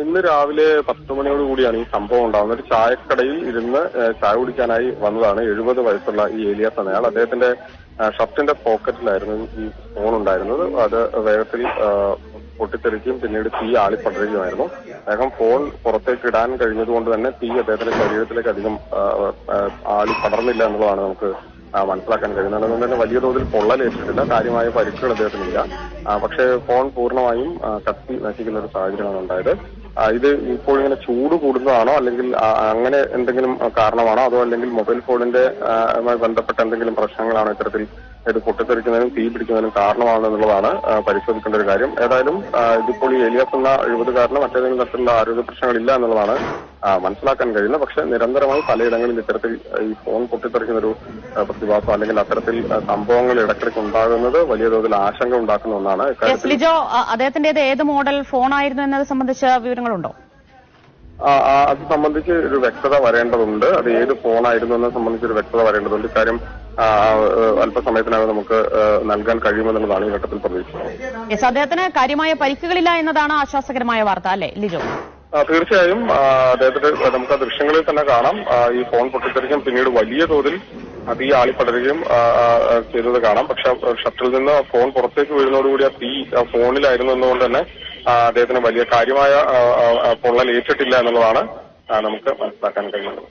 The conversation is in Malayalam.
ഇന്ന് രാവിലെ 10 മണിയോട് കൂടിയാണ് ഈ സംഭവം ഉണ്ടാകുന്നത്. ഒരു ചായക്കടയിൽ ഇരുന്ന് ചായ കുടിക്കാനായി വന്നതാണ് 70 വയസ്സുള്ള ഈ ഏലിയാസ് എന്നയാൾ. അദ്ദേഹത്തിന്റെ ഷർട്ടിന്റെ പോക്കറ്റിലായിരുന്നു ഈ ഫോൺ ഉണ്ടായിരുന്നത്. അത് വേഗത്തിൽ പൊട്ടിത്തെറിക്കുകയും പിന്നീട് തീ ആളിപ്പടരുകയുമായിരുന്നു. അദ്ദേഹം ഫോൺ പുറത്തേക്ക് ഇടാൻ കഴിഞ്ഞതുകൊണ്ട് തന്നെ തീ അദ്ദേഹത്തിന്റെ ശരീരത്തിലേക്ക് അധികം ആളി പടർന്നില്ല എന്നുള്ളതാണ് നമുക്ക് മനസ്സിലാക്കാൻ കഴിയുന്നത്. അതുകൊണ്ട് തന്നെ വലിയ തോതിൽ പൊള്ളലേറ്റിട്ടില്ല, കാര്യമായ പരിക്കുകൾ അദ്ദേഹത്തിനില്ല. പക്ഷേ ഫോൺ പൂർണ്ണമായും കത്തി നശിക്കുന്ന ഒരു സാഹചര്യമാണ് ഉണ്ടായത്. ഇത് ഇപ്പോൾ ഇങ്ങനെ ചൂട് കൂടുന്നതാണോ അല്ലെങ്കിൽ അങ്ങനെ എന്തെങ്കിലും കാരണമാണോ, അതോ അല്ലെങ്കിൽ മൊബൈൽ ഫോണിന്റെ ബന്ധപ്പെട്ട എന്തെങ്കിലും പ്രശ്നങ്ങളാണോ ഇത്തരത്തിൽ ഇത് പൊട്ടിത്തെറിക്കുന്നതിനും തീ പിടിക്കുന്നതിനും കാരണമാണോ എന്നുള്ളതാണ് പരിശോധിക്കേണ്ട ഒരു കാര്യം. ഏതായാലും ഇതിപ്പോൾ ഈ ഏലിയാസ് എന്ന 70-കാരന് മറ്റേതെങ്കിലും തരത്തിലുള്ള ആരോഗ്യ പ്രശ്നങ്ങളില്ല എന്നുള്ളതാണ് മനസ്സിലാക്കാൻ കഴിയുന്നത്. പക്ഷെ നിരന്തരമായി പലയിടങ്ങളിൽ ഇത്തരത്തിൽ ഈ ഫോൺ പൊട്ടിത്തെറിക്കുന്ന ഒരു പ്രതിഭാസം അല്ലെങ്കിൽ അത്തരത്തിൽ സംഭവങ്ങൾ ഇടയ്ക്കിടയ്ക്ക് ഉണ്ടാകുന്നത് വലിയ തോതിൽ ആശങ്ക ഉണ്ടാക്കുന്ന ഒന്നാണ്. ലിജോ, അദ്ദേഹത്തിന്റേത് ഏത് മോഡൽ ഫോൺ ആയിരുന്നു എന്നത് സംബന്ധിച്ച വിവരങ്ങളുണ്ടോ? അത് സംബന്ധിച്ച് ഒരു വ്യക്തത വരേണ്ടതുണ്ട്. അത് ഏത് ഫോണായിരുന്നു എന്നത് സംബന്ധിച്ച് ഒരു വ്യക്തത വരേണ്ടതുണ്ട്. ഇക്കാര്യം അല്പസമയത്തിനകം നമുക്ക് നൽകാൻ കഴിയുമെന്നുള്ളതാണ് ഈ ഘട്ടത്തിൽ പ്രതീക്ഷിക്കുന്നത്. അദ്ദേഹത്തിന് കാര്യമായ പരിക്കുകളില്ല എന്നതാണ് ആശ്വാസകരമായ വാർത്ത, അല്ലേ ലിജോ? തീർച്ചയായും അദ്ദേഹത്തിന്റെ നമുക്ക് ആ ദൃശ്യങ്ങളിൽ തന്നെ കാണാം. ഈ ഫോൺ പൊട്ടിത്തെറിക്കും പിന്നീട് വലിയ തോതിൽ തീ ആളിപ്പടരുകയും ചെയ്തത് കാണാം. പക്ഷെ ഷട്ടിൽ നിന്ന് ഫോൺ പുറത്തേക്ക് വീഴുന്നതോടുകൂടി ആ തീ ഫോണിലായിരുന്നു എന്നുകൊണ്ട് തന്നെ അദ്ദേഹത്തിന് വലിയ കാര്യമായ പൊള്ളലേറ്റിട്ടില്ല എന്നുള്ളതാണ് നമുക്ക് മനസ്സിലാക്കാൻ കഴിയുന്നത്.